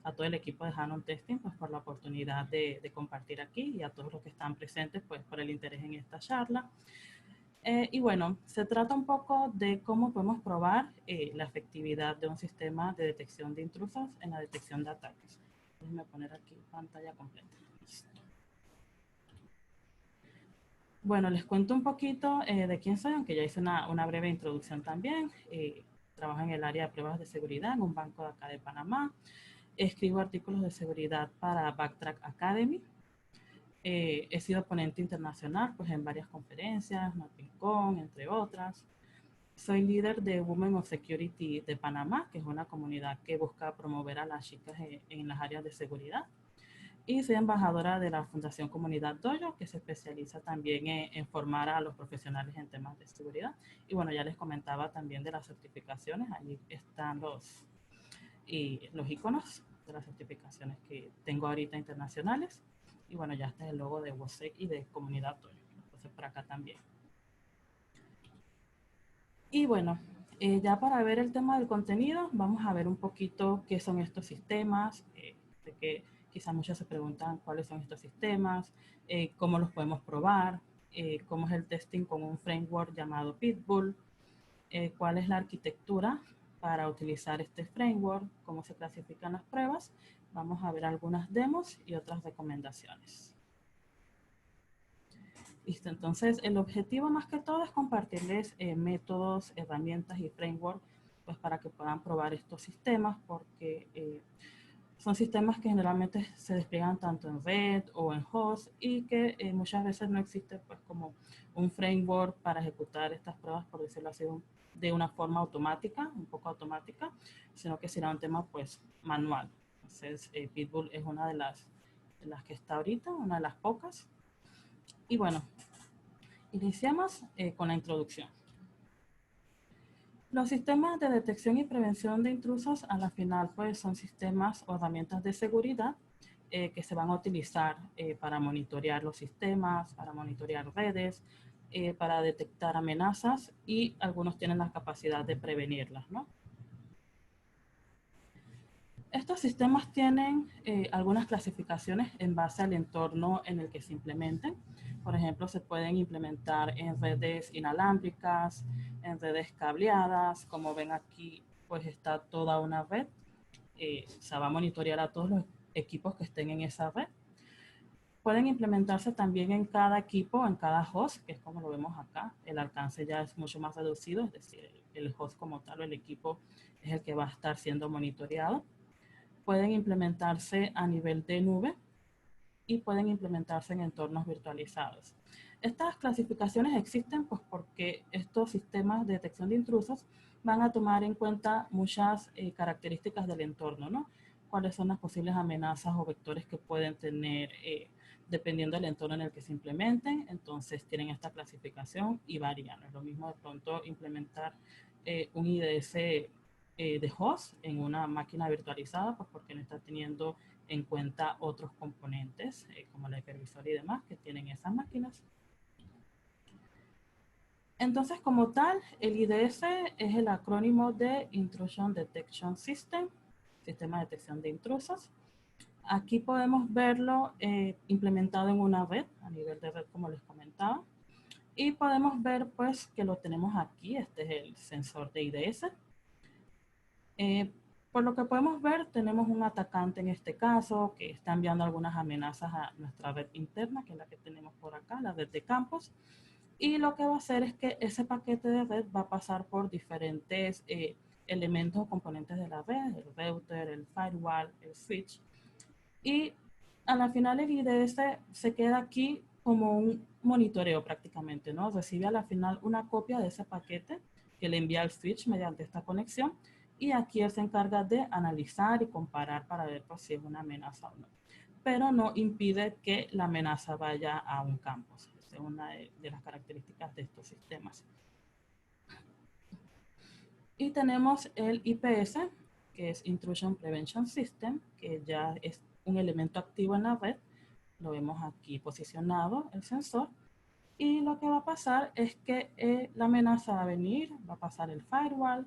a todo el equipo de Hanon Testing pues, por la oportunidad de compartir aquí y a todos los que están presentes pues, por el interés en esta charla. Y bueno, se trata un poco de cómo podemos probar la efectividad de un sistema de detección de intrusos en la detección de ataques. Déjenme poner aquí pantalla completa. Listo. Bueno, les cuento un poquito de quién soy, aunque ya hice una breve introducción también. Trabajo en el área de pruebas de seguridad en un banco de acá de Panamá. Escribo artículos de seguridad para Backtrack Academy. He sido ponente internacional pues, en varias conferencias, MappingCon, entre otras. Soy líder de Women of Security de Panamá, que es una comunidad que busca promover a las chicas en las áreas de seguridad. Y soy embajadora de la Fundación Comunidad Dojo, que se especializa también en formar a los profesionales en temas de seguridad. Y bueno, ya les comentaba también de las certificaciones. Allí están los iconos de las certificaciones que tengo ahorita internacionales. Y bueno, ya está el logo de WOSEC y de Comunidad Dojo. Entonces, por acá también. Y bueno, ya para ver el tema del contenido, vamos a ver un poquito qué son estos sistemas, de que quizás muchos se preguntan cuáles son estos sistemas, cómo los podemos probar, cómo es el testing con un framework llamado Pitbull, cuál es la arquitectura para utilizar este framework, cómo se clasifican las pruebas. Vamos a ver algunas demos y otras recomendaciones. Listo, entonces el objetivo más que todo es compartirles métodos, herramientas y framework pues para que puedan probar estos sistemas porque son sistemas que generalmente se despliegan tanto en red o en host y que muchas veces no existe pues como un framework para ejecutar estas pruebas, por decirlo así, de una forma automática, un poco automática, sino que será un tema pues manual. Entonces Pitbull es una de las que está ahorita, una de las pocas. Y bueno, iniciamos con la introducción. Los sistemas de detección y prevención de intrusos a la final pues son sistemas o herramientas de seguridad que se van a utilizar para monitorear los sistemas, para monitorear redes, para detectar amenazas y algunos tienen la capacidad de prevenirlas, ¿no? Estos sistemas tienen algunas clasificaciones en base al entorno en el que se implementen. Por ejemplo, se pueden implementar en redes inalámbricas, en redes cableadas. Como ven aquí, pues está toda una red. Se va a monitorear a todos los equipos que estén en esa red. Pueden implementarse también en cada equipo, en cada host, que es como lo vemos acá. El alcance ya es mucho más reducido, es decir, el host como tal o el equipo es el que va a estar siendo monitoreado. Pueden implementarse a nivel de nube y pueden implementarse en entornos virtualizados. Estas clasificaciones existen pues porque estos sistemas de detección de intrusos van a tomar en cuenta muchas características del entorno, ¿no? Cuáles son las posibles amenazas o vectores que pueden tener dependiendo del entorno en el que se implementen. Entonces tienen esta clasificación y varían. Es lo mismo de pronto implementar un IDS de host en una máquina virtualizada, pues porque no está teniendo en cuenta otros componentes como la hipervisor y demás que tienen esas máquinas. Entonces, como tal, el IDS es el acrónimo de Intrusion Detection System, sistema de detección de intrusos. Aquí podemos verlo implementado en una red, a nivel de red como les comentaba. Y podemos ver pues que lo tenemos aquí, este es el sensor de IDS. Por lo que podemos ver, tenemos un atacante en este caso que está enviando algunas amenazas a nuestra red interna, que es la que tenemos por acá, la red de campos. Y lo que va a hacer es que ese paquete de red va a pasar por diferentes elementos o componentes de la red, el router, el firewall, el switch. Y a la final el IDS se queda aquí como un monitoreo prácticamente, ¿no? Recibe a la final una copia de ese paquete que le envía al switch mediante esta conexión y aquí él se encarga de analizar y comparar para ver pues, si es una amenaza o no. Pero no impide que la amenaza vaya a un campus. Esa es una de las características de estos sistemas. Y tenemos el IPS, que es Intrusion Prevention System, que ya es un elemento activo en la red. Lo vemos aquí posicionado, el sensor. Y lo que va a pasar es que la amenaza va a venir, va a pasar el firewall,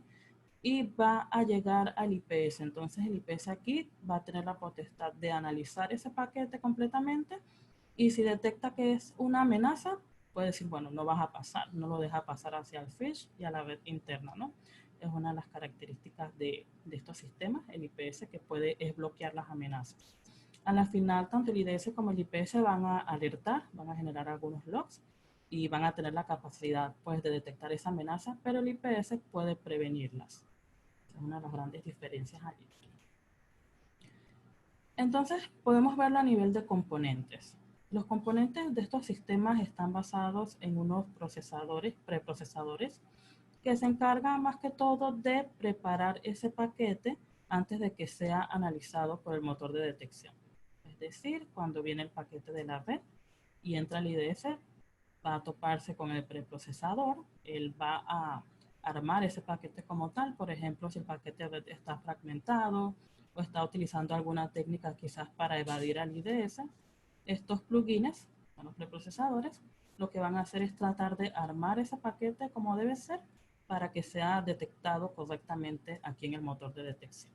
y va a llegar al IPS. Entonces el IPS aquí va a tener la potestad de analizar ese paquete completamente y si detecta que es una amenaza, puede decir, bueno, no vas a pasar, no lo deja pasar hacia el fish y a la red interna, ¿no? Es una de las características de estos sistemas, el IPS, que puede es bloquear las amenazas. A la final, tanto el IDS como el IPS van a alertar, van a generar algunos logs y van a tener la capacidad pues, de detectar esa amenaza, pero el IPS puede prevenirlas. Es una de las grandes diferencias allí. Entonces, podemos verlo a nivel de componentes. Los componentes de estos sistemas están basados en unos procesadores, preprocesadores, que se encargan más que todo de preparar ese paquete antes de que sea analizado por el motor de detección. Es decir, cuando viene el paquete de la red y entra el IDS, va a toparse con el preprocesador, él va a armar ese paquete como tal. Por ejemplo, si el paquete está fragmentado o está utilizando alguna técnica quizás para evadir al IDS, estos plugins, los preprocesadores, lo que van a hacer es tratar de armar ese paquete como debe ser para que sea detectado correctamente aquí en el motor de detección.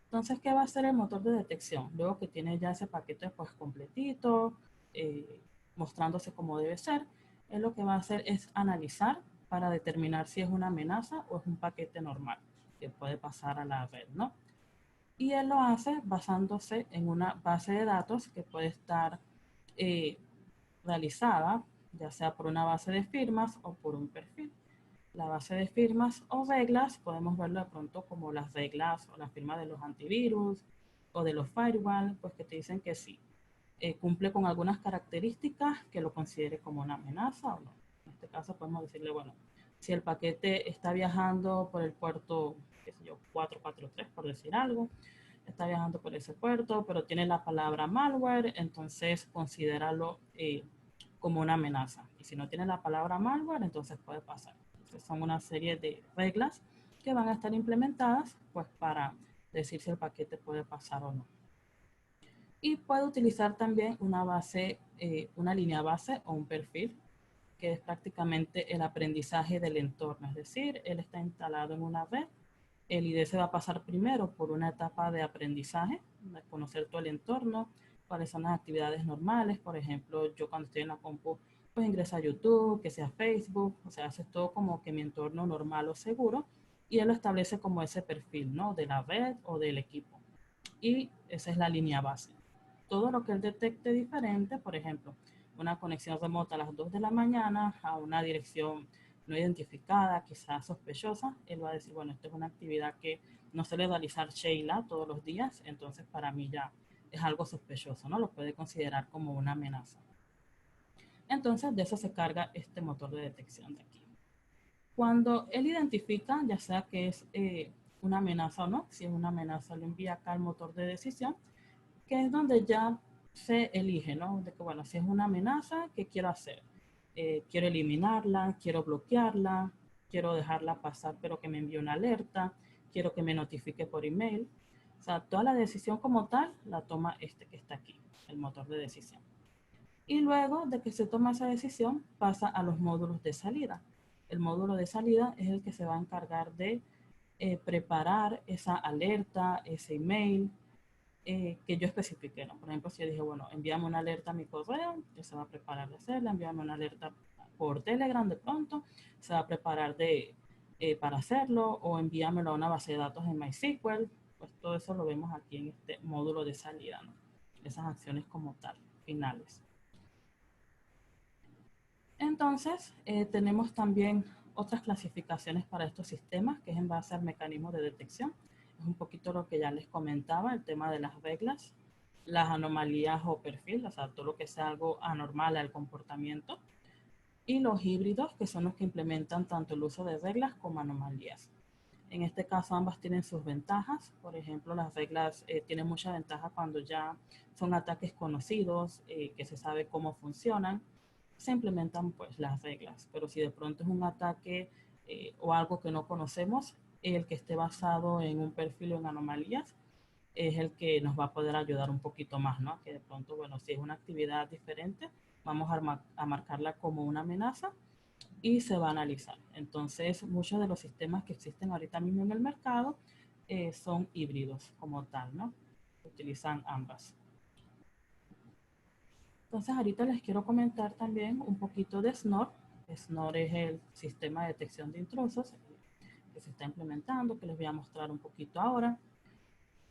Entonces, ¿qué va a hacer el motor de detección? Luego que tiene ya ese paquete pues completito, mostrándose como debe ser, él lo que va a hacer es analizar para determinar si es una amenaza o es un paquete normal que puede pasar a la red, ¿no? Y él lo hace basándose en una base de datos que puede estar eh, realizada, ya sea por una base de firmas o por un perfil. La base de firmas o reglas podemos verlo de pronto como las reglas o las firmas de los antivirus o de los firewall, pues que te dicen que sí, cumple con algunas características que lo considere como una amenaza o no. En este caso podemos decirle, bueno, si el paquete está viajando por el puerto, qué sé yo, 443, por decir algo, está viajando por ese puerto, pero tiene la palabra malware, entonces considéralo como una amenaza. Y si no tiene la palabra malware, entonces puede pasar. Entonces son una serie de reglas que van a estar implementadas pues para decir si el paquete puede pasar o no. Y puede utilizar también una base, una línea base o un perfil, que es prácticamente el aprendizaje del entorno. Es decir, él está instalado en una red. El ID se va a pasar primero por una etapa de aprendizaje, de conocer todo el entorno, cuáles son las actividades normales. Por ejemplo, yo cuando estoy en la compu, pues ingreso a YouTube, que sea Facebook, o sea, hace todo como que mi entorno normal o seguro, y él lo establece como ese perfil, ¿no? De la red o del equipo. Y esa es la línea base. Todo lo que él detecte diferente, por ejemplo, una conexión remota a las 2 de la mañana a una dirección no identificada, quizás sospechosa, él va a decir, bueno, esto es una actividad que no suele realizar Sheila todos los días, entonces para mí ya es algo sospechoso, ¿no? Lo puede considerar como una amenaza. Entonces de eso se carga este motor de detección de aquí. Cuando él identifica, ya sea que es una amenaza o no, si es una amenaza, lo envía acá al motor de decisión, que es donde ya se elige, ¿no? De que, bueno, si es una amenaza, ¿qué quiero hacer? Quiero eliminarla, quiero bloquearla, quiero dejarla pasar, pero que me envíe una alerta, quiero que me notifique por email. O sea, toda la decisión como tal la toma este que está aquí, el motor de decisión. Y luego de que se toma esa decisión, pasa a los módulos de salida. El módulo de salida es el que se va a encargar de preparar esa alerta, ese email, que yo especifique, ¿no? Por ejemplo, si yo dije, bueno, envíame una alerta a mi correo, que se va a preparar de hacerla, envíame una alerta por Telegram de pronto, se va a preparar para hacerlo, o envíamelo a una base de datos en MySQL, pues todo eso lo vemos aquí en este módulo de salida, ¿no? Esas acciones como tal, finales. Entonces, tenemos también otras clasificaciones para estos sistemas, que es en base al mecanismo de detección. Es un poquito lo que ya les comentaba, el tema de las reglas, las anomalías o perfil, o sea, todo lo que sea algo anormal al comportamiento, y los híbridos, que son los que implementan tanto el uso de reglas como anomalías. En este caso, ambas tienen sus ventajas. Por ejemplo, las reglas tienen mucha ventaja cuando ya son ataques conocidos, que se sabe cómo funcionan, se implementan pues las reglas. Pero si de pronto es un ataque o algo que no conocemos, el que esté basado en un perfil o en anomalías es el que nos va a poder ayudar un poquito más, ¿no? Que de pronto, bueno, si es una actividad diferente, vamos a marcarla como una amenaza, y se va a analizar. Entonces, muchos de los sistemas que existen ahorita mismo en el mercado son híbridos como tal, ¿no? Utilizan ambas. Entonces, ahorita les quiero comentar también un poquito de SNOR. SNOR es el sistema de detección de intrusos que se está implementando, que les voy a mostrar un poquito ahora.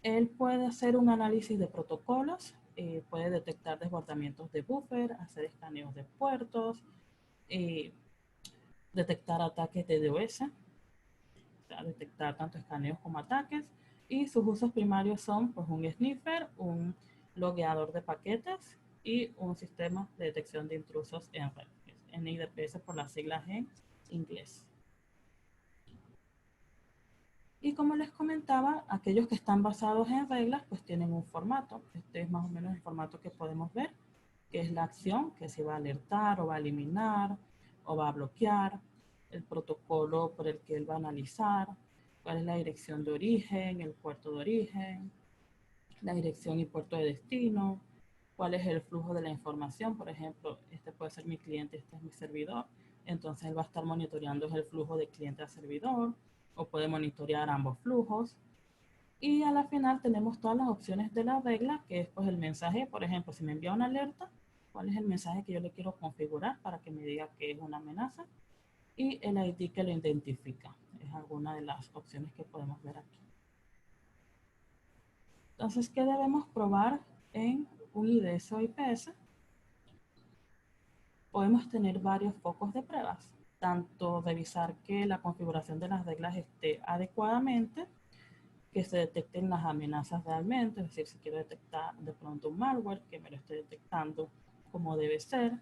Él puede hacer un análisis de protocolos, puede detectar desbordamientos de buffer, hacer escaneos de puertos, detectar ataques de DOS, o sea, detectar tanto escaneos como ataques. Y sus usos primarios son pues, un sniffer, un logueador de paquetes y un sistema de detección de intrusos en red, NIDPS por las siglas en inglés. Y como les comentaba, aquellos que están basados en reglas, pues tienen un formato. Este es más o menos el formato que podemos ver, que es la acción, que se va a alertar o va a eliminar o va a bloquear, el protocolo por el que él va a analizar, cuál es la dirección de origen, el puerto de origen, la dirección y puerto de destino, cuál es el flujo de la información. Por ejemplo, este puede ser mi cliente, este es mi servidor. Entonces él va a estar monitoreando el flujo de cliente a servidor o puede monitorear ambos flujos. Y a la final tenemos todas las opciones de la regla, que es pues el mensaje. Por ejemplo, si me envía una alerta, cuál es el mensaje que yo le quiero configurar para que me diga que es una amenaza y el ID que lo identifica. Es alguna de las opciones que podemos ver aquí. Entonces, ¿qué debemos probar en un IDS o IPS? Podemos tener varios focos de pruebas, tanto revisar que la configuración de las reglas esté adecuadamente, que se detecten las amenazas realmente, es decir, si quiero detectar de pronto un malware, que me lo esté detectando como debe ser.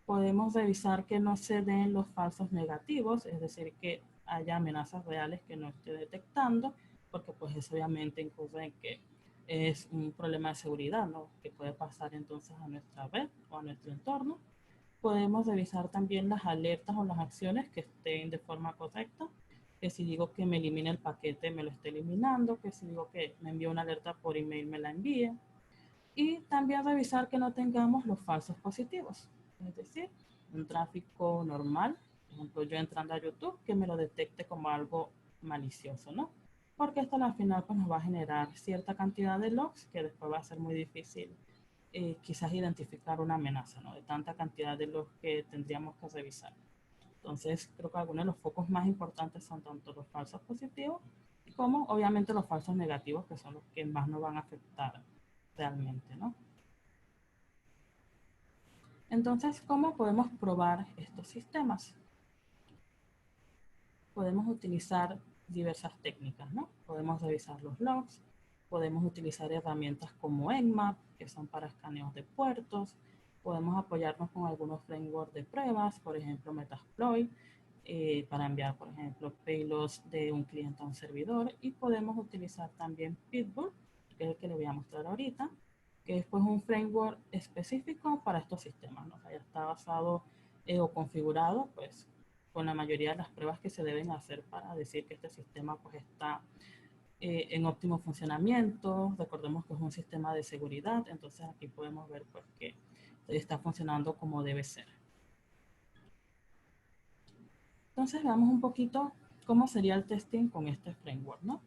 Podemos revisar que no se den los falsos negativos, es decir, que haya amenazas reales que no esté detectando, porque pues eso obviamente incurre en que es un problema de seguridad, ¿no? Que puede pasar entonces a nuestra red o a nuestro entorno. Podemos revisar también las alertas o las acciones que estén de forma correcta, que si digo que me elimine el paquete me lo esté eliminando, que si digo que me envíe una alerta por email me la envíe. Y también revisar que no tengamos los falsos positivos, es decir, un tráfico normal, por ejemplo yo entrando a YouTube, que me lo detecte como algo malicioso, ¿no? Porque esto al final pues, nos va a generar cierta cantidad de logs que después va a ser muy difícil quizás identificar una amenaza, ¿no? De tanta cantidad de logs que tendríamos que revisar. Entonces creo que algunos de los focos más importantes son tanto los falsos positivos como obviamente los falsos negativos, que son los que más nos van a afectar realmente, ¿no? Entonces, ¿cómo podemos probar estos sistemas? Podemos utilizar diversas técnicas, ¿no? Podemos revisar los logs, podemos utilizar herramientas como Nmap, que son para escaneos de puertos, podemos apoyarnos con algunos frameworks de pruebas, por ejemplo Metasploit, para enviar, por ejemplo, payloads de un cliente a un servidor, y podemos utilizar también Pitbull, que es el que le voy a mostrar ahorita, que es pues un framework específico para estos sistemas, ¿no? O sea, ya está basado o configurado pues con la mayoría de las pruebas que se deben hacer para decir que este sistema pues está en óptimo funcionamiento. Recordemos que es un sistema de seguridad, entonces aquí podemos ver pues que está funcionando como debe ser. Entonces veamos un poquito cómo sería el testing con este framework, ¿no?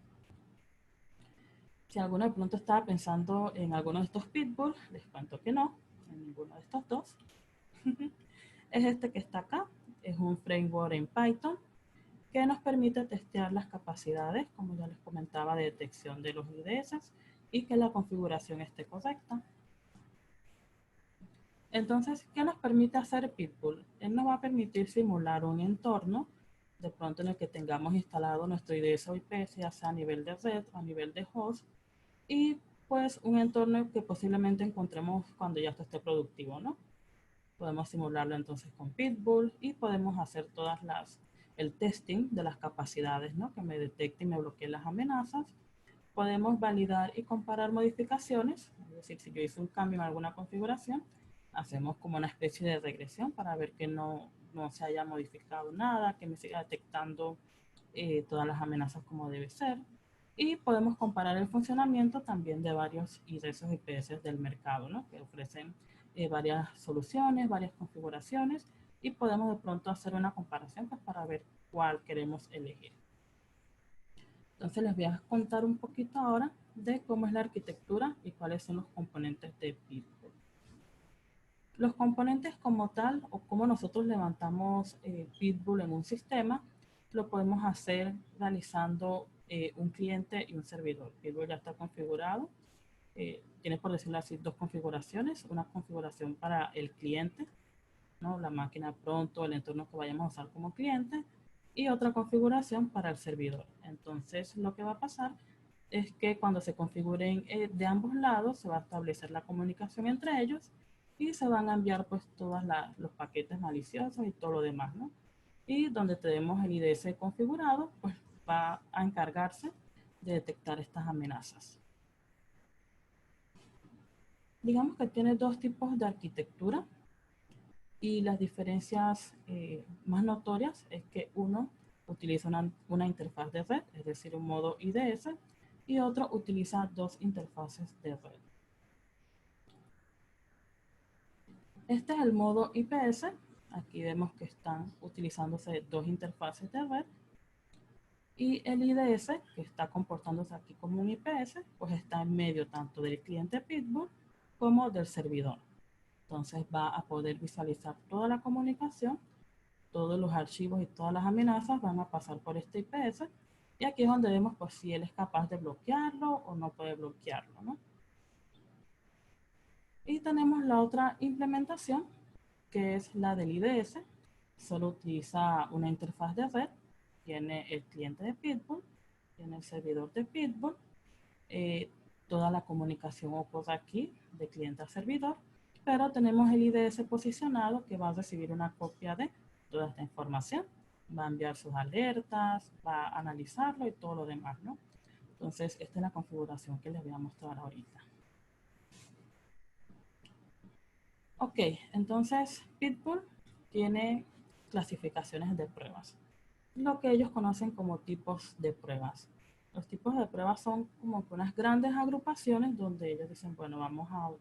Si alguno de pronto estaba pensando en alguno de estos Pitbull, les cuento que no, en ninguno de estos dos. Es este que está acá, es un framework en Python que nos permite testear las capacidades, como ya les comentaba, de detección de los IDS y que la configuración esté correcta. Entonces, ¿qué nos permite hacer Pitbull? Él nos va a permitir simular un entorno, de pronto en el que tengamos instalado nuestro IDS o IP, ya sea a nivel de red o a nivel de host, y pues un entorno que posiblemente encontremos cuando ya esto esté productivo, ¿no? Podemos simularlo entonces con Pitbull y podemos hacer el testing de las capacidades, ¿no? Que me detecte y me bloquee las amenazas. Podemos validar y comparar modificaciones, es decir, si yo hice un cambio en alguna configuración, hacemos como una especie de regresión para ver que no se haya modificado nada, que me siga detectando todas las amenazas como debe ser. Y podemos comparar el funcionamiento también de varios IDS y IPS del mercado, ¿no? Que ofrecen varias soluciones, varias configuraciones, y podemos de pronto hacer una comparación pues, para ver cuál queremos elegir. Entonces les voy a contar un poquito ahora de cómo es la arquitectura y cuáles son los componentes de Pitbull. Los componentes como tal, o cómo nosotros levantamos Pitbull en un sistema, lo podemos hacer realizando un cliente y un servidor. Pitbull ya está configurado. Tiene, por decirlo así, dos configuraciones. Una configuración para el cliente, ¿no? La máquina pronto, el entorno que vayamos a usar como cliente, y otra configuración para el servidor. Entonces, lo que va a pasar es que cuando se configuren de ambos lados, se va a establecer la comunicación entre ellos y se van a enviar pues todos los paquetes maliciosos y todo lo demás, ¿no? Y donde tenemos el IDS configurado, pues va a encargarse de detectar estas amenazas. Digamos que tiene dos tipos de arquitectura y las diferencias más notorias es que uno utiliza una interfaz de red, es decir, un modo IDS, y otro utiliza dos interfaces de red. Este es el modo IPS. Aquí vemos que están utilizándose dos interfaces de red. Y el IDS, que está comportándose aquí como un IPS, pues está en medio tanto del cliente Pitbull como del servidor. Entonces va a poder visualizar toda la comunicación, todos los archivos y todas las amenazas van a pasar por este IPS. Y aquí es donde vemos pues, si él es capaz de bloquearlo o no puede bloquearlo, ¿no? Y tenemos la otra implementación, que es la del IDS. Solo utiliza una interfaz de red. Tiene el cliente de Pitbull, tiene el servidor de Pitbull. Toda la comunicación ocurre aquí de cliente a servidor, pero tenemos el IDS posicionado que va a recibir una copia de toda esta información. Va a enviar sus alertas, va a analizarlo y todo lo demás, ¿no? Entonces, esta es la configuración que les voy a mostrar ahorita. Ok, entonces Pitbull tiene clasificaciones de pruebas, lo que ellos conocen como tipos de pruebas. Los tipos de pruebas son como que unas grandes agrupaciones donde ellos dicen, bueno, vamos a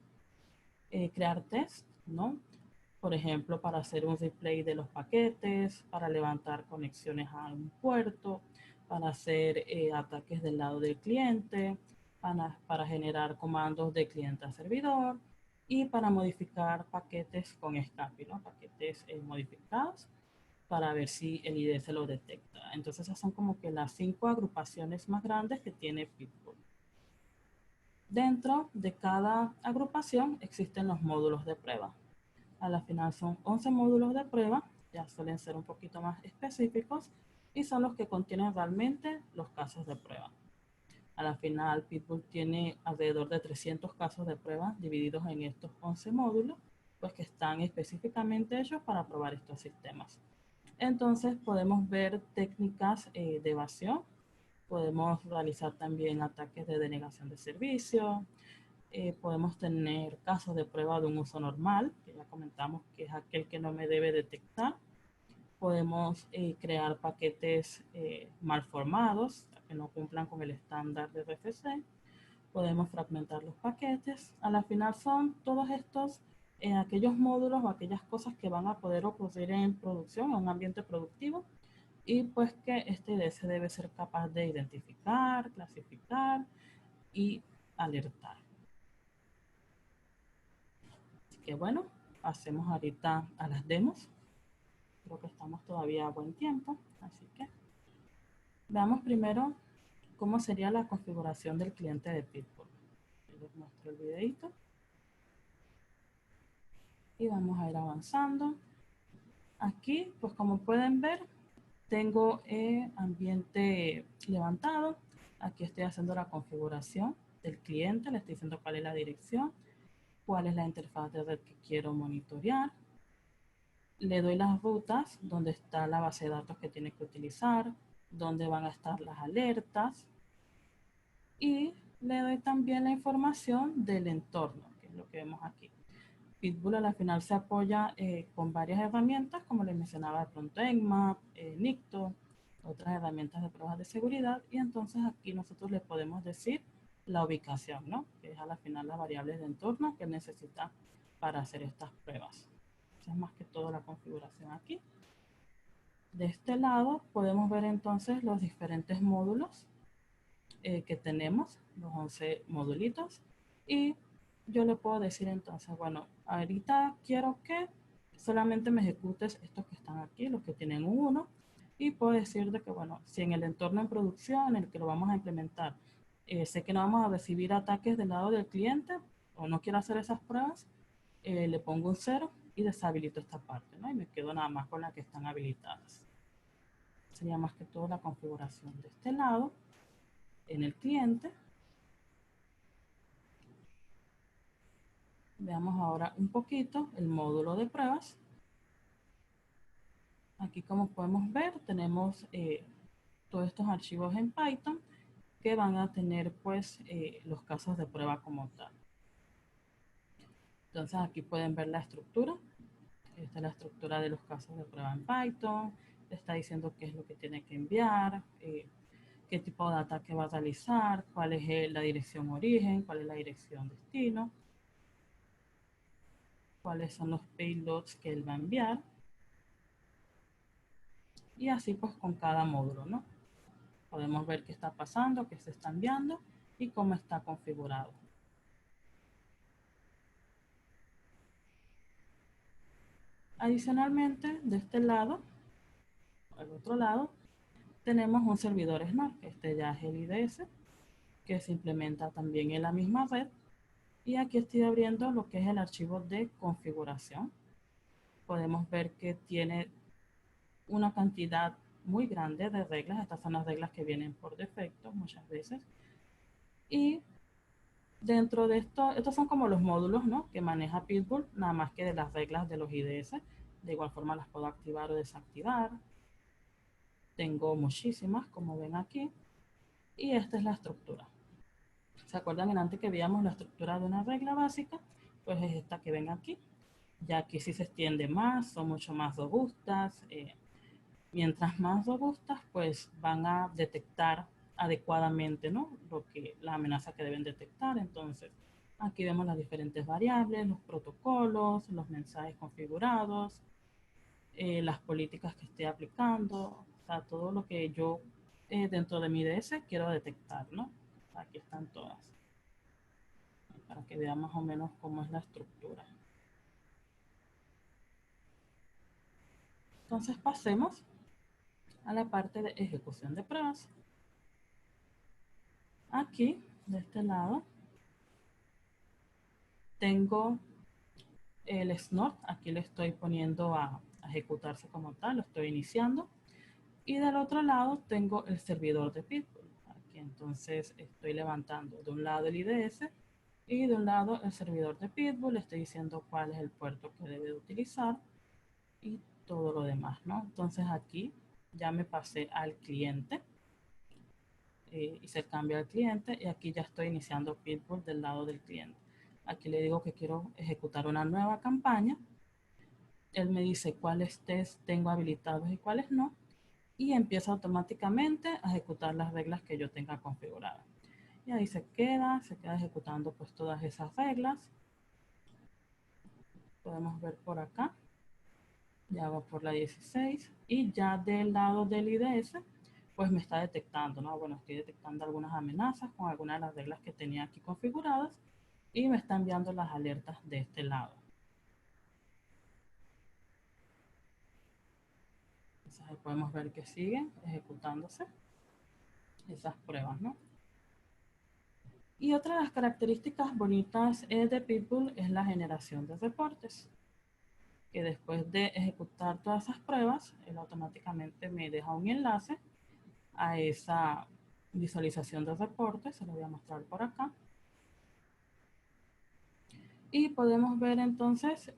crear test, ¿no? Por ejemplo, para hacer un replay de los paquetes, para levantar conexiones a un puerto, para hacer ataques del lado del cliente, para generar comandos de cliente a servidor y para modificar paquetes con escape, ¿no? Paquetes modificados para ver si el IDS lo detecta. Entonces esas son como que las 5 agrupaciones más grandes que tiene Pitbull. Dentro de cada agrupación existen los módulos de prueba. A la final son 11 módulos de prueba, ya suelen ser un poquito más específicos y son los que contienen realmente los casos de prueba. A la final, Pitbull tiene alrededor de 300 casos de prueba divididos en estos 11 módulos, pues que están específicamente hechos para probar estos sistemas. Entonces podemos ver técnicas de evasión, podemos realizar también ataques de denegación de servicio, podemos tener casos de prueba de un uso normal, que ya comentamos que es aquel que no me debe detectar. Podemos crear paquetes mal formados, que no cumplan con el estándar de RFC. Podemos fragmentar los paquetes. A la final son todos estos aquellos módulos o aquellas cosas que van a poder ocurrir en producción, en un ambiente productivo, y pues que este IDS debe ser capaz de identificar, clasificar y alertar. Así que bueno, pasemos ahorita a las demos. Creo que estamos todavía a buen tiempo, así que veamos primero cómo sería la configuración del cliente de Pitbull. Les muestro el videito y vamos a ir avanzando. Aquí, pues como pueden ver, tengo ambiente levantado. Aquí estoy haciendo la configuración del cliente, le estoy diciendo cuál es la dirección, cuál es la interfaz de red que quiero monitorear. Le doy las rutas donde está la base de datos que tiene que utilizar, donde van a estar las alertas y le doy también la información del entorno, que es lo que vemos aquí. Pitbull a la final se apoya con varias herramientas, como les mencionaba de pronto Nmap, Nikto, otras herramientas de pruebas de seguridad, y entonces aquí nosotros le podemos decir la ubicación, ¿no? Que es a la final la variable de entorno que necesita para hacer estas pruebas. esa es más que todo la configuración aquí. De este lado podemos ver entonces los diferentes módulos que tenemos, los 11 modulitos, y yo le puedo decir entonces, bueno, ahorita quiero que solamente me ejecutes estos que están aquí, los que tienen un 1, y puedo decir de que, bueno, si en el entorno en producción en el que lo vamos a implementar, sé que no vamos a recibir ataques del lado del cliente, o no quiero hacer esas pruebas, le pongo un 0 y deshabilito esta parte, ¿no? Y me quedo nada más con las que están habilitadas. Sería más que todo la configuración de este lado en el cliente. Veamos ahora un poquito el módulo de pruebas. Aquí, como podemos ver, tenemos todos estos archivos en Python que van a tener pues los casos de prueba como tal. Entonces aquí pueden ver la estructura. Esta es la estructura de los casos de prueba en Python. Le está diciendo qué es lo que tiene que enviar, qué tipo de ataque va a realizar, cuál es la dirección origen, cuál es la dirección destino, cuáles son los payloads que él va a enviar. Y así pues con cada módulo, ¿no? Podemos ver qué está pasando, qué se está enviando y cómo está configurado. Adicionalmente, de este lado, al otro lado, tenemos un servidor Snort. Este ya es el IDS, que se implementa también en la misma red. Y aquí estoy abriendo lo que es el archivo de configuración. Podemos ver que tiene una cantidad muy grande de reglas. Estas son las reglas que vienen por defecto muchas veces. Y dentro de esto, estos son como los módulos, ¿no?, que maneja Pitbull, nada más que de las reglas de los IDS. De igual forma las puedo activar o desactivar. Tengo muchísimas, como ven aquí. Y esta es la estructura. ¿Se acuerdan en antes que veíamos la estructura de una regla básica? Pues es esta que ven aquí. Ya aquí sí se extiende más, son mucho más robustas. Mientras más robustas, pues van a detectar adecuadamente, ¿no?, la amenaza que deben detectar. Entonces, aquí vemos las diferentes variables, los protocolos, los mensajes configurados, las políticas que estoy aplicando, o sea, todo lo que yo dentro de mi IDS quiero detectar, ¿no? Aquí están todas, para que vean más o menos cómo es la estructura. Entonces pasemos a la parte de ejecución de pruebas. Aquí, de este lado, tengo el Snort. Aquí le estoy poniendo a ejecutarse como tal, lo estoy iniciando. Y del otro lado tengo el servidor de Pitbull. Aquí entonces estoy levantando de un lado el IDS y de un lado el servidor de Pitbull. Le estoy diciendo cuál es el puerto que debe de utilizar y todo lo demás, ¿no? Entonces aquí ya me pasé al cliente. Hice el cambio al cliente y aquí ya estoy iniciando Pitbull del lado del cliente. Aquí le digo que quiero ejecutar una nueva campaña. Él me dice cuáles tests tengo habilitados y cuáles no, y empieza automáticamente a ejecutar las reglas que yo tenga configuradas. Y ahí se queda ejecutando pues todas esas reglas. Podemos ver por acá, ya va por la 16 y ya del lado del IDS pues me está detectando, ¿no? Bueno, estoy detectando algunas amenazas con algunas de las reglas que tenía aquí configuradas y me está enviando las alertas de este lado. Entonces ahí podemos ver que siguen ejecutándose esas pruebas, ¿no? Y otra de las características bonitas de Pitbull es la generación de reportes, que después de ejecutar todas esas pruebas, él automáticamente me deja un enlace a esa visualización de reportes. Se lo voy a mostrar por acá. Y podemos ver entonces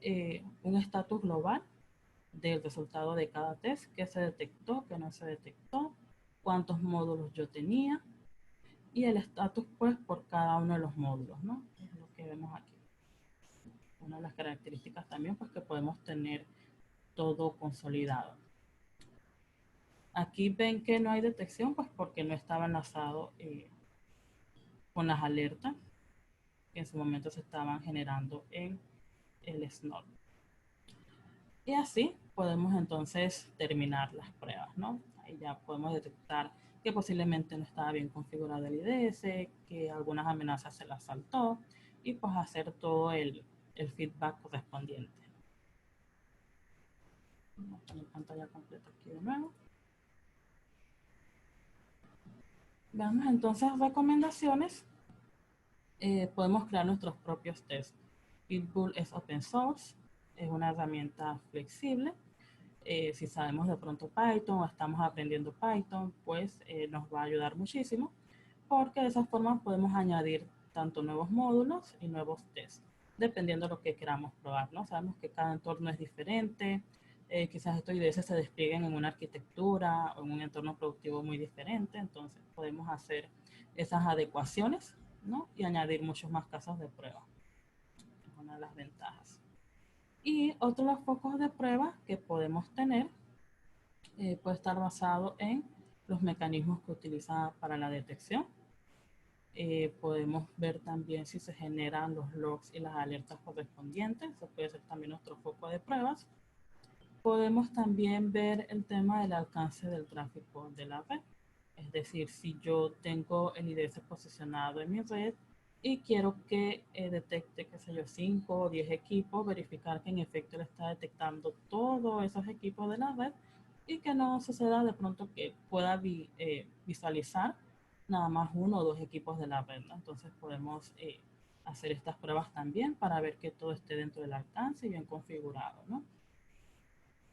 un estatus global del resultado de cada test, que se detectó, que no se detectó, cuántos módulos yo tenía y el estatus pues por cada uno de los módulos, ¿no? Es lo que vemos aquí. Una de las características también pues que podemos tener todo consolidado. Aquí ven que no hay detección pues porque no estaba enlazado con las alertas que en su momento se estaban generando en el Snort. Y así podemos entonces terminar las pruebas, ¿no? Ahí ya podemos detectar que posiblemente no estaba bien configurado el IDS, que algunas amenazas se las saltó y pues hacer todo el feedback correspondiente. Vamos a poner pantalla completa aquí de nuevo. Veamos entonces recomendaciones. Podemos crear nuestros propios tests. Pitbull es open source, es una herramienta flexible. Si sabemos de pronto Python o estamos aprendiendo Python, pues nos va a ayudar muchísimo, porque de esa forma podemos añadir tanto nuevos módulos y nuevos tests, dependiendo de lo que queramos probar, ¿no? Sabemos que cada entorno es diferente, quizás estos IDS se desplieguen en una arquitectura o en un entorno productivo muy diferente, entonces podemos hacer esas adecuaciones, ¿no? Y añadir muchos más casos de prueba. Es una de las ventajas. Y otro de los focos de prueba que podemos tener puede estar basado en los mecanismos que utiliza para la detección. Podemos ver también si se generan los logs y las alertas correspondientes. Eso puede ser también nuestro foco de pruebas. Podemos también ver el tema del alcance del tráfico de la red. Es decir, si yo tengo el IDS posicionado en mi red y quiero que detecte, qué sé yo, 5 o 10 equipos, verificar que en efecto le está detectando todos esos equipos de la red y que no suceda de pronto que pueda visualizar nada más uno o dos equipos de la red, ¿no? Entonces podemos hacer estas pruebas también para ver que todo esté dentro del alcance y bien configurado, ¿no?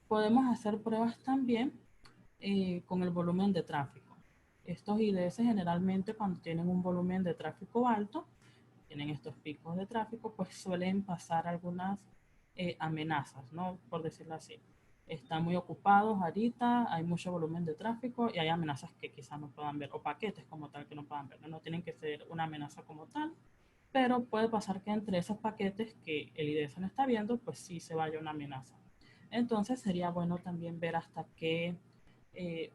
Podemos hacer pruebas también con el volumen de tráfico. Estos IDS generalmente cuando tienen un volumen de tráfico alto, tienen estos picos de tráfico, pues suelen pasar algunas amenazas, ¿no? Por decirlo así. Están muy ocupados ahorita, hay mucho volumen de tráfico y hay amenazas que quizás no puedan ver, o paquetes como tal que no puedan ver. No tienen que ser una amenaza como tal, pero puede pasar que entre esos paquetes que el IDS no está viendo, pues sí se vaya una amenaza. Entonces sería bueno también ver hasta qué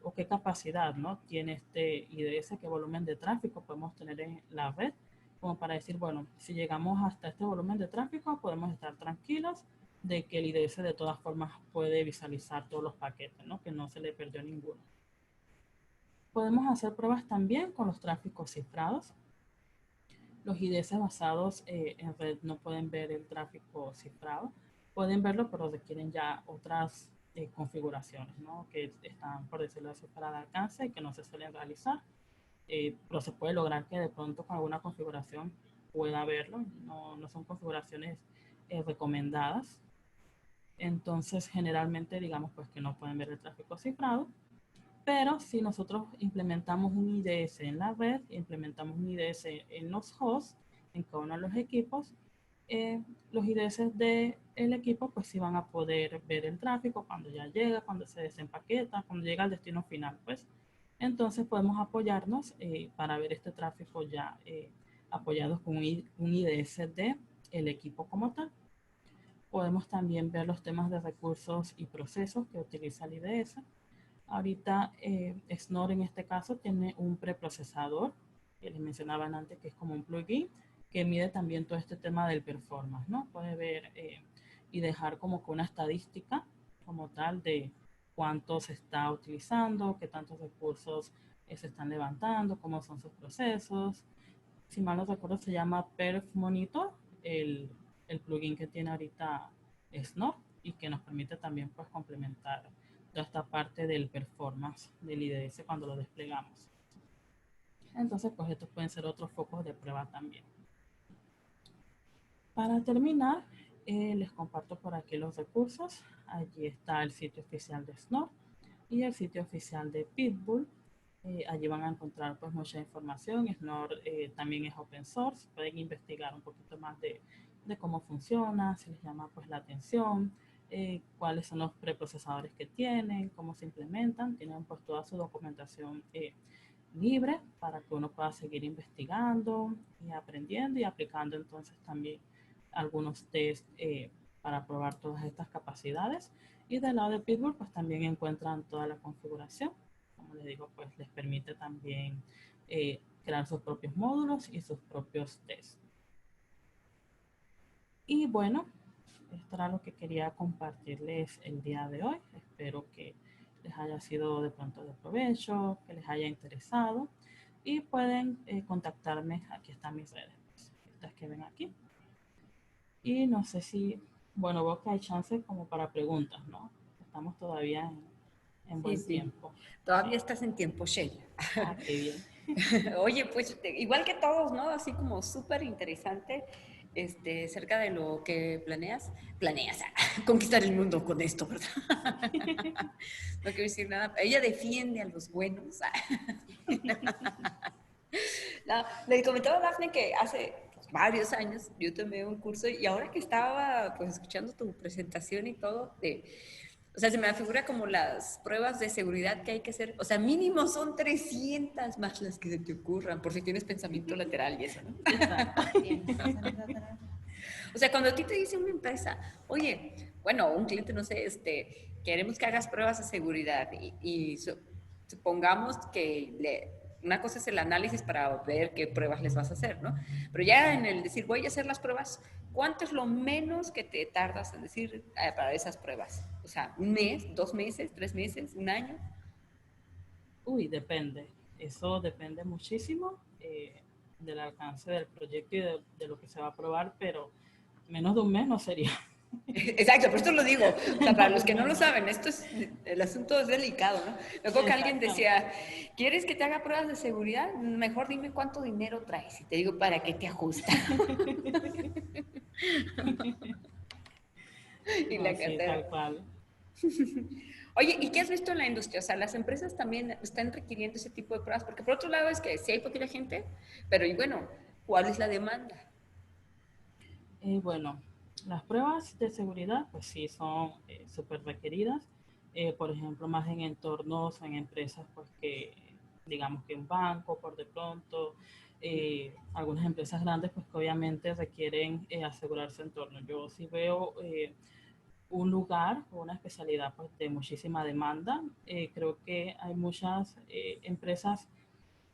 o qué capacidad, ¿no? Tiene este IDS, qué volumen de tráfico podemos tener en la red, como para decir, bueno, si llegamos hasta este volumen de tráfico, podemos estar tranquilos de que el IDS de todas formas puede visualizar todos los paquetes, ¿no? Que no se le perdió ninguno. Podemos hacer pruebas también con los tráficos cifrados. Los IDS basados en red no pueden ver el tráfico cifrado. Pueden verlo, pero requieren ya otras configuraciones, ¿no? Que están, por decirlo así, para el alcance y que no se suelen realizar. Pero se puede lograr que de pronto con alguna configuración pueda verlo. No, no son configuraciones recomendadas. Entonces, generalmente, digamos, pues que no pueden ver el tráfico cifrado. Pero si nosotros implementamos un IDS en la red, implementamos un IDS en los hosts, en cada uno de los equipos, los IDS del equipo pues sí van a poder ver el tráfico cuando ya llega, cuando se desempaqueta, cuando llega al destino final, pues. Entonces podemos apoyarnos para ver este tráfico ya apoyados con un IDS del equipo como tal. Podemos también ver los temas de recursos y procesos que utiliza el IDS. Ahorita Snort en este caso tiene un preprocesador que les mencionaban antes, que es como un plugin que mide también todo este tema del performance, ¿no? Puede ver y dejar como que una estadística como tal de cuánto se está utilizando, qué tantos recursos se están levantando, cómo son sus procesos. Si mal no recuerdo se llama Perf Monitor, el plugin que tiene ahorita Snort y que nos permite también pues complementar toda esta parte del performance del IDS cuando lo desplegamos. Entonces, pues estos pueden ser otros focos de prueba también. Para terminar, les comparto por aquí los recursos. Allí está el sitio oficial de Snort y el sitio oficial de Pitbull. Allí van a encontrar pues mucha información. Snort también es open source. Pueden investigar un poquito más de cómo funciona, si les llama pues la atención, cuáles son los preprocesadores que tienen, cómo se implementan. Tienen pues toda su documentación libre para que uno pueda seguir investigando y aprendiendo y aplicando entonces también algunos test para probar todas estas capacidades. Y del lado de Pitbull pues también encuentran toda la configuración. Como les digo, pues les permite también crear sus propios módulos y sus propios tests. Y bueno, esto era lo que quería compartirles el día de hoy. Espero que les haya sido de pronto de provecho, que les haya interesado y pueden contactarme. Aquí están mis redes, pues, estas que ven aquí. Y no sé si, bueno, veo que hay chance como para preguntas, ¿no? Estamos todavía en Sí, buen sí. tiempo. Todavía Sí. estás en tiempo, Sheila. Ah, qué bien. Oye, pues igual que todos, ¿no? Así como súper interesante, cerca de lo que planeas conquistar el mundo con esto, ¿verdad? No quiero decir nada. Ella defiende a los buenos. No, le comentaba a Dafne que hace pues, varios años yo tomé un curso y ahora que estaba pues escuchando tu presentación y todo, o sea, se me figura como las pruebas de seguridad que hay que hacer. O sea, mínimo son 300 más las que se te ocurran, por si tienes pensamiento lateral y eso, ¿no? Exacto. O sea, cuando a ti te dice una empresa, oye, bueno, un cliente, no sé, queremos que hagas pruebas de seguridad supongamos que una cosa es el análisis para ver qué pruebas les vas a hacer, ¿no? Pero ya en el decir, voy a hacer las pruebas, ¿cuánto es lo menos que te tardas en decir para esas pruebas? O sea, ¿un mes, 2 meses, 3 meses, un año? Uy, depende. Eso depende muchísimo del alcance del proyecto y de lo que se va a probar, pero menos de un mes no sería. Exacto, por esto lo digo. O sea, para Menos de los un que no mes lo no. saben, el asunto es delicado, ¿no? Me acuerdo que alguien Exactamente. decía, ¿quieres que te haga pruebas de seguridad? Mejor dime cuánto dinero traes. Y te digo, ¿para qué te ajusta? Y No, la sí, cartera. tal cual. Oye, ¿y qué has visto en la industria? O sea, las empresas también están requiriendo ese tipo de pruebas, porque por otro lado es que sí hay poquita gente, pero y bueno, ¿cuál es la demanda? Bueno, las pruebas de seguridad, pues sí, son súper requeridas. Por ejemplo, más en entornos, en empresas, pues que digamos que un banco, por de pronto, algunas empresas grandes, pues que obviamente requieren asegurar su entorno. Yo sí veo un lugar o una especialidad pues, de muchísima demanda. Creo que hay muchas empresas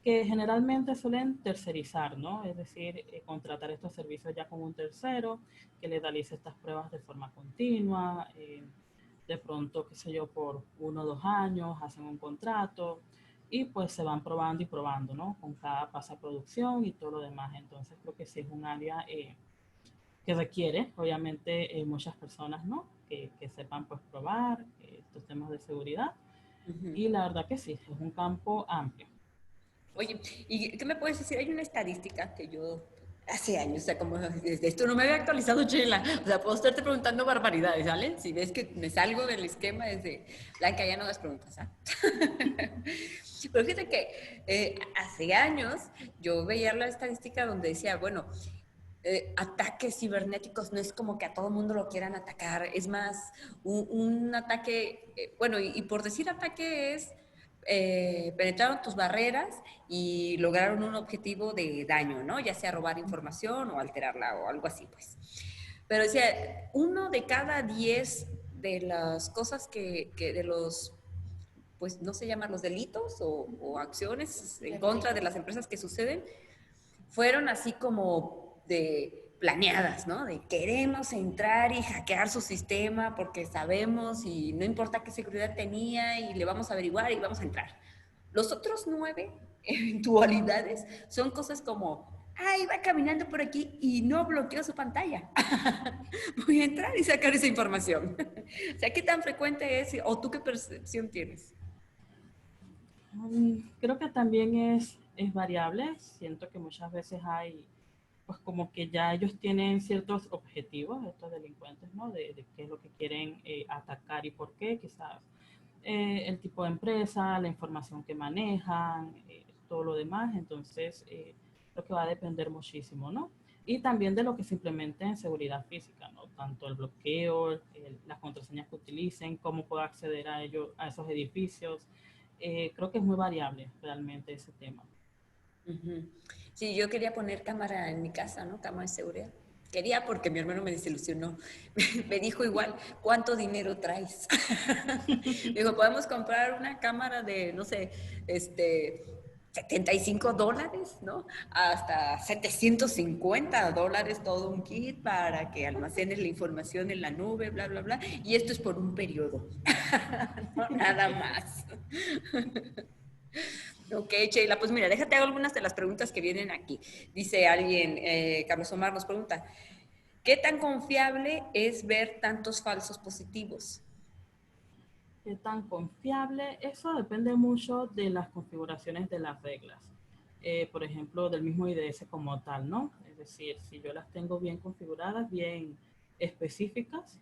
que generalmente suelen tercerizar, ¿no? Es decir, contratar estos servicios ya con un tercero que le realice estas pruebas de forma continua, de pronto, qué sé yo, por 1 o 2 años hacen un contrato y pues se van probando y probando, ¿no? Con cada pasa producción y todo lo demás. Entonces creo que sí es un área que requiere, obviamente, muchas personas, ¿no? Que sepan pues probar estos temas de seguridad. Ujú. Y la verdad que sí, es un campo amplio. Oye, ¿y qué me puedes decir? Hay una estadística que yo hace años, o sea, como desde esto no me había actualizado, Chela. O sea, puedo estarte preguntando barbaridades, ¿vale? Si ves que me salgo del esquema desde Blanca, ya no hagas preguntas, ¿ah? Pero fíjate que hace años yo veía la estadística donde decía, bueno, ataques cibernéticos no es como que a todo mundo lo quieran atacar, es más un ataque, bueno, y por decir ataque es penetraron tus barreras y lograron un objetivo de daño, ¿no? Ya sea robar información o alterarla o algo así, pues. Pero decía, 1 de cada 10 de las cosas de los, pues no sé llamar los delitos o acciones en contra de las empresas que suceden, fueron así como de planeadas, ¿no? De queremos entrar y hackear su sistema porque sabemos y no importa qué seguridad tenía y le vamos a averiguar y vamos a entrar. Los otros 9 eventualidades son cosas como, ah, iba caminando por aquí y no bloqueó su pantalla. Voy a entrar y sacar esa información. O sea, ¿qué tan frecuente es o tú qué percepción tienes? Creo que también es variable. Siento que muchas veces hay, pues como que ya ellos tienen ciertos objetivos, estos delincuentes, ¿no? De qué es lo que quieren atacar y por qué, quizás el tipo de empresa, la información que manejan, todo lo demás. Entonces, creo que va a depender muchísimo, ¿no? Y también de lo que se implemente en seguridad física, ¿no? Tanto el bloqueo, las contraseñas que utilicen, cómo puedo acceder a ellos, a esos edificios. Creo que es muy variable realmente ese tema. Ujú. Sí, yo quería poner cámara en mi casa, ¿no? Cámara de seguridad. Quería porque mi hermano me desilusionó. Me dijo igual, ¿cuánto dinero traes? Me dijo, podemos comprar una cámara de, no sé, $75, ¿no? Hasta $750 todo un kit para que almacenes la información en la nube, bla, bla, bla. Y esto es por un periodo, no nada más. Ok, Sheila, pues mira, déjate hago algunas de las preguntas que vienen aquí. Dice alguien, Carlos Omar nos pregunta, ¿qué tan confiable es ver tantos falsos positivos? ¿Qué tan confiable? Eso depende mucho de las configuraciones de las reglas. Por ejemplo, del mismo IDS como tal, ¿no? Es decir, si yo las tengo bien configuradas, bien específicas,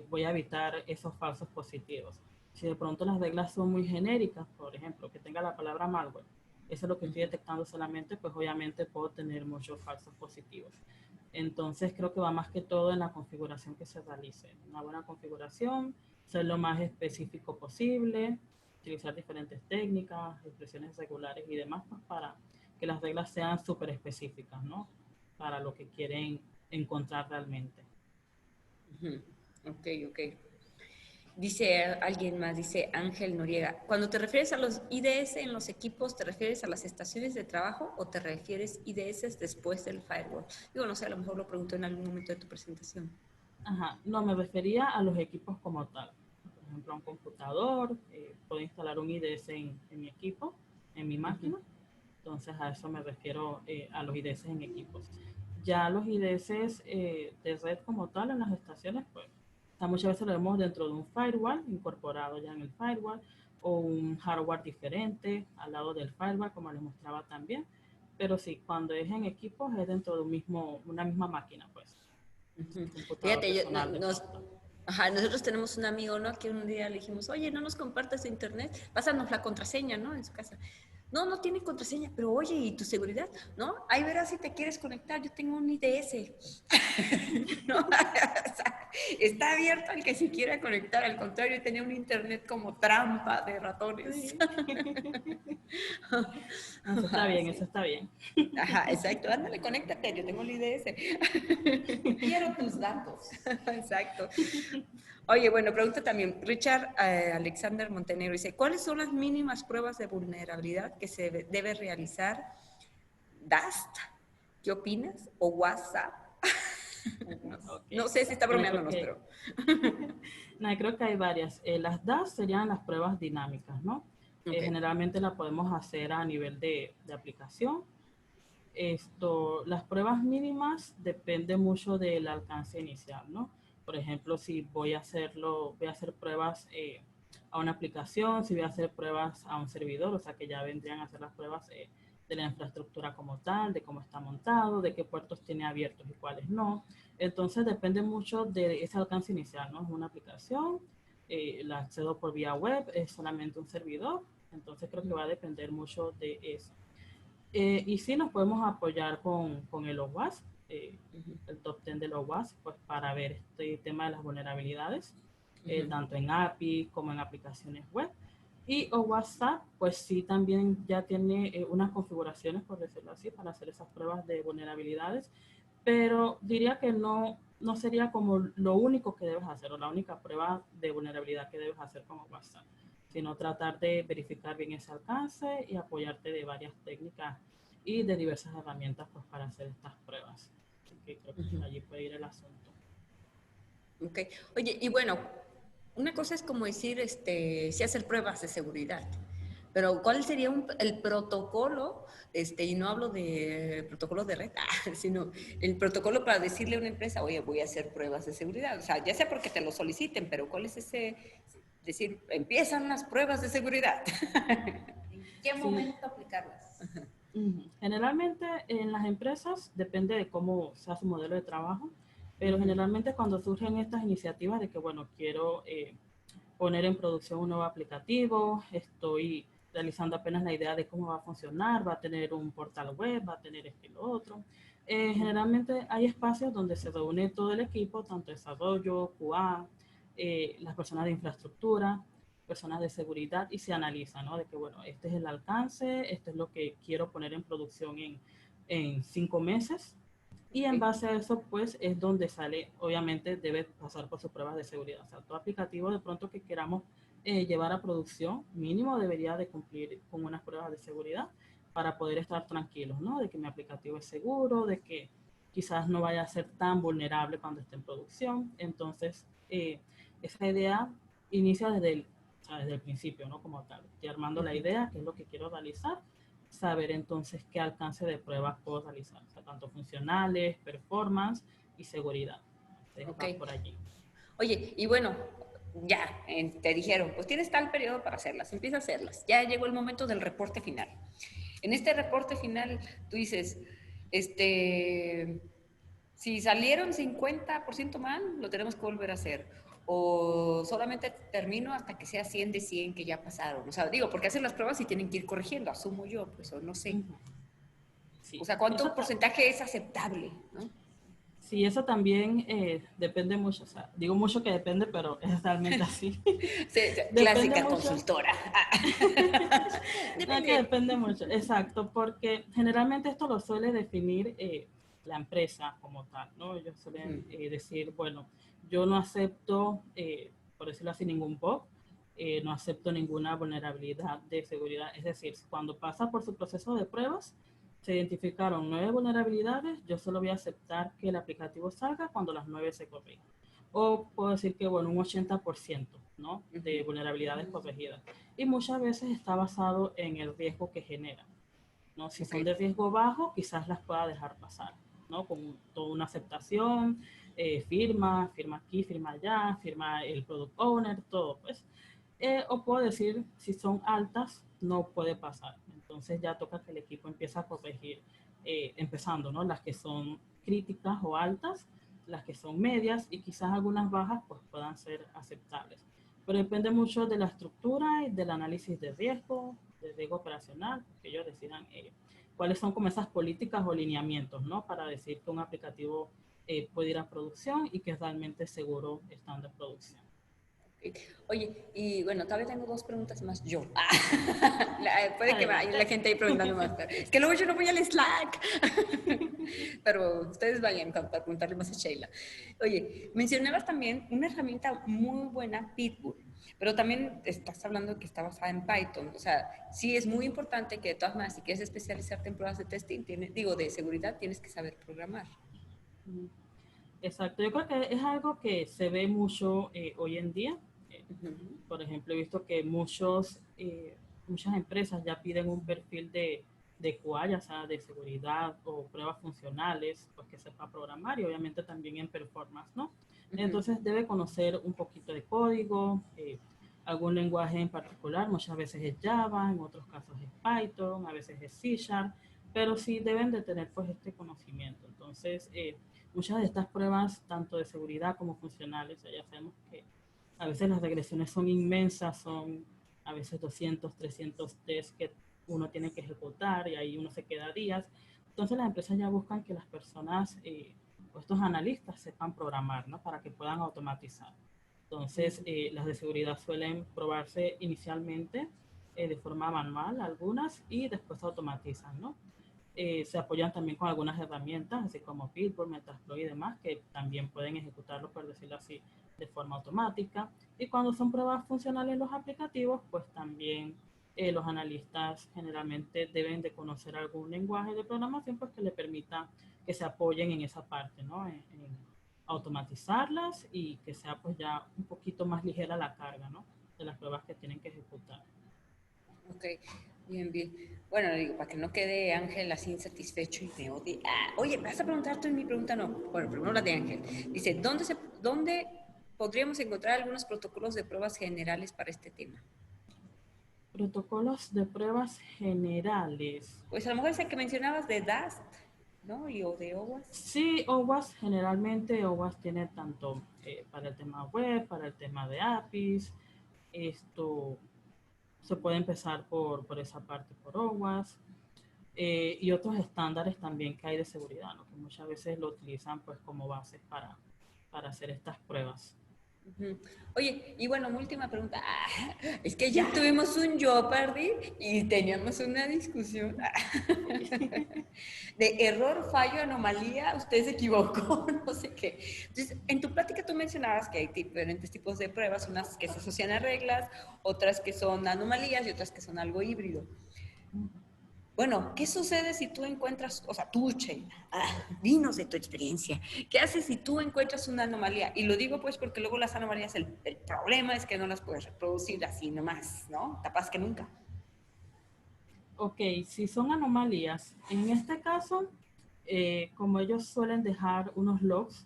voy a evitar esos falsos positivos. Si de pronto las reglas son muy genéricas, por ejemplo, que tenga la palabra malware, eso es lo que estoy detectando solamente, pues obviamente puedo tener muchos falsos positivos. Entonces creo que va más que todo en la configuración que se realice. Una buena configuración, ser lo más específico posible, utilizar diferentes técnicas, expresiones regulares y demás, pues para que las reglas sean súper específicas, ¿no? Para lo que quieren encontrar realmente. Ok, ok. Dice alguien más, dice Ángel Noriega, cuando te refieres a los IDS en los equipos, ¿te refieres a las estaciones de trabajo o te refieres IDS después del firewall? Digo, no sé, a lo mejor lo pregunto en algún momento de tu presentación. Ajá, no, me refería a los equipos como tal. Por ejemplo, a un computador, puedo instalar un IDS en mi equipo, en mi máquina. Entonces, a eso me refiero a los IDS en equipos. Ya los IDS de red como tal en las estaciones, pues, o sea, muchas veces lo vemos dentro de un firewall, incorporado ya en el firewall, o un hardware diferente al lado del firewall, como les mostraba también. Pero sí, cuando es en equipos es dentro de una misma máquina, pues, computador Fíjate, personal de pronto. ajá, nosotros tenemos un amigo, ¿no? Que un día le dijimos, oye, no nos compartas internet, pásanos la contraseña, ¿no? En su casa. No, no tiene contraseña, pero oye, ¿y tu seguridad? ¿No? Ahí verás si te quieres conectar, yo tengo un IDS. ¿No? O sea, está abierto al que se quiera conectar, al contrario, tenía un internet como trampa de ratones. Sí. Eso está Ajá, bien, sí. eso está bien. Ajá, exacto. Ándale, conéctate, yo tengo el IDS. Quiero tus datos. Exacto. Oye, bueno, pregunta también, Richard Alexander Montenegro dice, ¿cuáles son las mínimas pruebas de vulnerabilidad que se debe realizar DAST? ¿Qué opinas? ¿O WhatsApp? No, no Ok. sé si está Bueno, creo bromeándonos, que, pero... no, creo que hay varias. Las DAS serían las pruebas dinámicas, ¿no? Ok. Generalmente la podemos hacer a nivel de aplicación. Las pruebas mínimas depende mucho del alcance inicial, ¿no? Por ejemplo, si voy a hacer pruebas a una aplicación, si voy a hacer pruebas a un servidor, o sea que ya vendrían a hacer las pruebas de la infraestructura como tal, de cómo está montado, de qué puertos tiene abiertos y cuáles no. Entonces depende mucho de ese alcance inicial, ¿no? Es una aplicación, la accedo por vía web, es solamente un servidor, entonces creo que va a depender mucho de eso. Y sí nos podemos apoyar con el OWASP, el top 10 del OWASP, pues para ver este tema de las vulnerabilidades, tanto en API como en aplicaciones web. Y OWASP, pues sí también ya tiene unas configuraciones, por decirlo así, para hacer esas pruebas de vulnerabilidades, pero diría que no sería como lo único que debes hacer o la única prueba de vulnerabilidad que debes hacer con OWASP, sino tratar de verificar bien ese alcance y apoyarte de varias técnicas y de diversas herramientas pues, para hacer estas pruebas. Así que creo que por allí puede ir el asunto. Ok. Oye, y bueno, una cosa es como decir, si hacer pruebas de seguridad, pero ¿cuál sería el protocolo? Y no hablo de protocolo de red, sino el protocolo para decirle a una empresa, oye, voy a hacer pruebas de seguridad. O sea, ya sea porque te lo soliciten, pero ¿cuál es ese? Decir, empiezan las pruebas de seguridad. ¿En qué Sí, momento aplicarlas? generalmente en las empresas depende de cómo sea su modelo de trabajo, pero Ujú. generalmente cuando surgen estas iniciativas de que, bueno, quiero poner en producción un nuevo aplicativo, estoy realizando apenas la idea de cómo va a funcionar, va a tener un portal web, va a tener esto y lo otro. Generalmente hay espacios donde se reúne todo el equipo, tanto desarrollo, QA, las personas de infraestructura, personas de seguridad y se analiza, ¿no? De que, bueno, este es el alcance, esto es lo que quiero poner en producción en 5 meses y en Ok. base a eso, pues, es donde sale, obviamente, debe pasar por sus pruebas de seguridad. O sea, todo aplicativo de pronto que queramos llevar a producción, mínimo debería de cumplir con unas pruebas de seguridad para poder estar tranquilos, ¿no? De que mi aplicativo es seguro, de que quizás no vaya a ser tan vulnerable cuando esté en producción. Entonces, esa idea inicia o sea, desde el principio, ¿no? Como tal. Estoy armando la idea, qué es lo que quiero realizar, saber entonces qué alcance de pruebas puedo realizar, o sea, tanto funcionales, performance y seguridad. Entonces, Ok. va por allí. Oye, y bueno, ya te dijeron, pues tienes tal periodo para hacerlas, empieza a hacerlas. Ya llegó el momento del reporte final. En este reporte final, tú dices, si salieron 50% mal, lo tenemos que volver a hacer. O solamente termino hasta que sea 100 de 100 que ya pasaron. O sea, digo, porque hacen las pruebas y tienen que ir corrigiendo, asumo yo, pues, o no sé. Ujú. O Sí, sea, ¿cuánto porcentaje es aceptable? ¿No? sí, eso también depende mucho, o sea, digo mucho que depende, pero es realmente así. Depende Clásica mucho. consultora. No, que Depende. depende mucho, exacto, porque generalmente esto lo suele definir la empresa como tal, ¿no? Ellos suelen decir, bueno, yo no acepto, por decirlo así, ningún bug, no acepto ninguna vulnerabilidad de seguridad. Es decir, cuando pasa por su proceso de pruebas, se identificaron 9 vulnerabilidades, yo solo voy a aceptar que el aplicativo salga cuando las 9 se corrijan. O puedo decir que, bueno, un 80%, ¿no? De vulnerabilidades corregidas. Y muchas veces está basado en el riesgo que genera, ¿no? Si Ok, son de riesgo bajo, quizás las pueda dejar pasar, ¿no? Con toda una aceptación, firma aquí, firma allá, firma el product owner, todo, pues. O puedo decir, si son altas, no puede pasar. Entonces ya toca que el equipo empiece a corregir, empezando, ¿no? Las que son críticas o altas, las que son medias y quizás algunas bajas pues puedan ser aceptables. Pero depende mucho de la estructura y del análisis de riesgo operacional, que ellos decidan cuáles son como esas políticas o lineamientos, ¿no? Para decir que un aplicativo puede ir a producción y que es realmente seguro estando en producción. ok. Oye, y bueno, todavía tengo dos preguntas más yo. Puede que vaya la Adelante. gente ahí preguntando más tarde. Es que luego yo no voy al Slack. Pero ustedes vayan para preguntarle más a Sheila. Oye, mencionabas también una herramienta muy buena, Pitbull, pero también estás hablando que está basada en Python. O sea, sí es muy importante que de todas maneras, si quieres especializarte en pruebas de testing, digo, de seguridad, tienes que saber programar. Exacto, yo creo que es algo que se ve mucho hoy en día. Eh, Ujú. por ejemplo, he visto que muchas empresas ya piden un perfil de QA, ya sea de seguridad o pruebas funcionales, pues que sepa programar y obviamente también en performance, ¿no? Ujú. Entonces debe conocer un poquito de código, algún lenguaje en particular, muchas veces es Java, en otros casos es Python, a veces es C Sharp, pero sí deben de tener pues este conocimiento. Entonces, muchas de estas pruebas, tanto de seguridad como funcionales, ya sabemos que a veces las regresiones son inmensas, son a veces 200, 300 test que uno tiene que ejecutar y ahí uno se queda días. Entonces las empresas ya buscan que las personas o estos analistas sepan programar, ¿no? Para que puedan automatizar. Entonces las de seguridad suelen probarse inicialmente de forma manual, algunas, y después automatizan, ¿no? Se apoyan también con algunas herramientas, así como Pitbull, Metasploit y demás, que también pueden ejecutarlo, por decirlo así, de forma automática. Y cuando son pruebas funcionales los aplicativos, pues también los analistas generalmente deben de conocer algún lenguaje de programación pues, que le permita que se apoyen en esa parte, ¿no? En automatizarlas y que sea pues ya un poquito más ligera la carga, ¿no? De las pruebas que tienen que ejecutar. Ok, bien, bien. Bueno, digo, para que no quede Ángel así insatisfecho y me odie. Oye, ¿me vas a preguntar tú en mi pregunta? No. Bueno, primero la de Ángel. Dice, ¿dónde podríamos encontrar algunos protocolos de pruebas generales para este tema? Protocolos de pruebas generales. Pues a lo mejor ese que mencionabas de DAST, ¿no? O de OWASP. Sí, OWASP, generalmente OWASP tiene tanto para el tema web, para el tema de APIs, esto se puede empezar por esa parte, por OWASP, y otros estándares también que hay de seguridad, ¿no? Que muchas veces lo utilizan pues como bases para hacer estas pruebas. Ujú. Oye, y bueno, mi última pregunta. Es que ya tuvimos un Jeopardy y teníamos una discusión de error, fallo, anomalía, usted se equivocó, no sé qué. Entonces, en tu plática tú mencionabas que hay diferentes tipos de pruebas, unas que se asocian a reglas, otras que son anomalías y otras que son algo híbrido. Bueno, ¿qué sucede si tú encuentras, o sea, tú, Sheila, dinos de tu experiencia, ¿qué haces si tú encuentras una anomalía? Y lo digo pues porque luego las anomalías, el problema es que no las puedes reproducir así nomás, ¿no? Capaz que nunca. Ok, si son anomalías, en este caso, como ellos suelen dejar unos logs,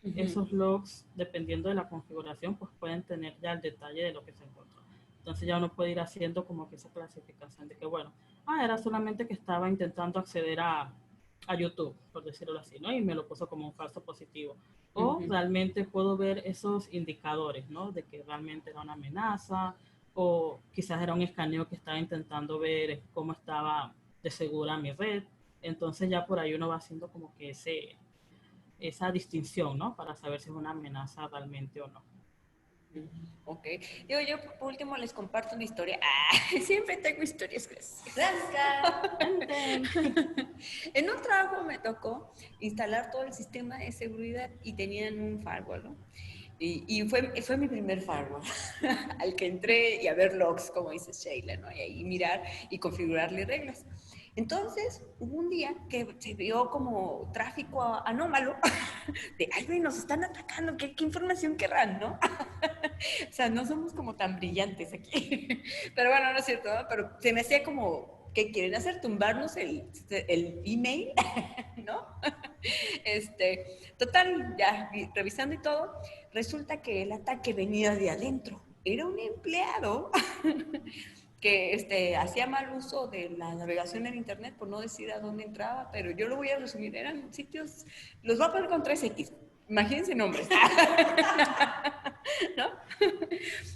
Ujú. esos logs, dependiendo de la configuración, pues pueden tener ya el detalle de lo que se encontró. Entonces ya uno puede ir haciendo como que esa clasificación de que, bueno, era solamente que estaba intentando acceder a YouTube, por decirlo así, ¿no? Y me lo puso como un falso positivo. O Ujú. realmente puedo ver esos indicadores, ¿no? De que realmente era una amenaza, o quizás era un escaneo que estaba intentando ver cómo estaba de segura mi red. Entonces ya por ahí uno va haciendo como que esa distinción, ¿no? Para saber si es una amenaza realmente o no. Ok. Digo, yo por último les comparto una historia. Siempre tengo historias graciosas. En un trabajo me tocó instalar todo el sistema de seguridad y tenían un firewall, ¿no? Y fue mi primer firewall al que entré y a ver logs, como dice Sheila, ¿no? Y ahí mirar y configurarle reglas. Entonces, hubo un día que se vio como tráfico anómalo de, ay, güey, nos están atacando, ¿qué información querrán, no? O sea, no somos como tan brillantes aquí. Pero bueno, no es cierto, ¿no? Pero se me hacía como, ¿qué quieren hacer? ¿Tumbarnos el email? ¿No? Total, ya revisando y todo, resulta que el ataque venía de adentro. Era un empleado que hacía mal uso de la navegación en internet, por no decir a dónde entraba, pero yo lo voy a resumir, eran sitios, los voy a poner con 3X, imagínense nombres, ¿no?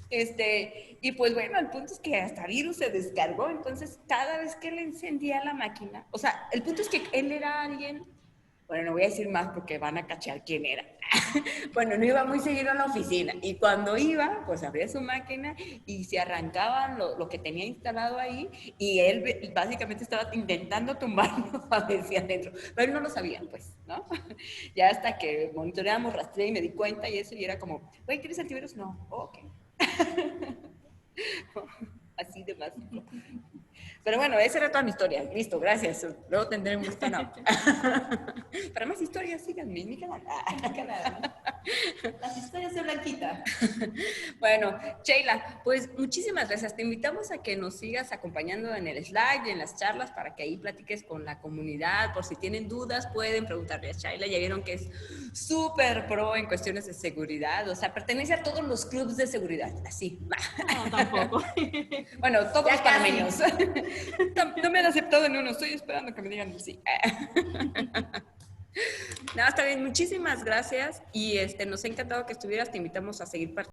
Y pues bueno, el punto es que hasta virus se descargó, entonces cada vez que le encendía la máquina, o sea, el punto es que él era alguien, bueno, no voy a decir más porque van a cachar quién era. Bueno, no iba muy seguido a la oficina y cuando iba, pues abría su máquina y se arrancaban lo que tenía instalado ahí y él básicamente estaba intentando tumbarnos a ver si adentro, pero él no lo sabía, pues, ¿no? Ya hasta que monitoreamos, rastreé y me di cuenta y eso y era como, güey, ¿tienes antivirus? No, ok. Así de básico. Pero bueno, esa era toda mi historia. Listo, gracias. Luego tendré un stand-up. Para más historias, síganme en mi canal. Las historias de Blanquita. Bueno, Sheila, pues muchísimas gracias. Te invitamos a que nos sigas acompañando en el slide y en las charlas para que ahí platiques con la comunidad. Por si tienen dudas, pueden preguntarle a Sheila. Ya vieron que es súper pro en cuestiones de seguridad. O sea, pertenece a todos los clubes de seguridad. Así. No, tampoco. Bueno, todos Ya los casi. panameños. No me han aceptado en uno. Estoy esperando que me digan sí. No, está bien. Muchísimas gracias. Y nos ha encantado que estuvieras. Te invitamos a seguir participando.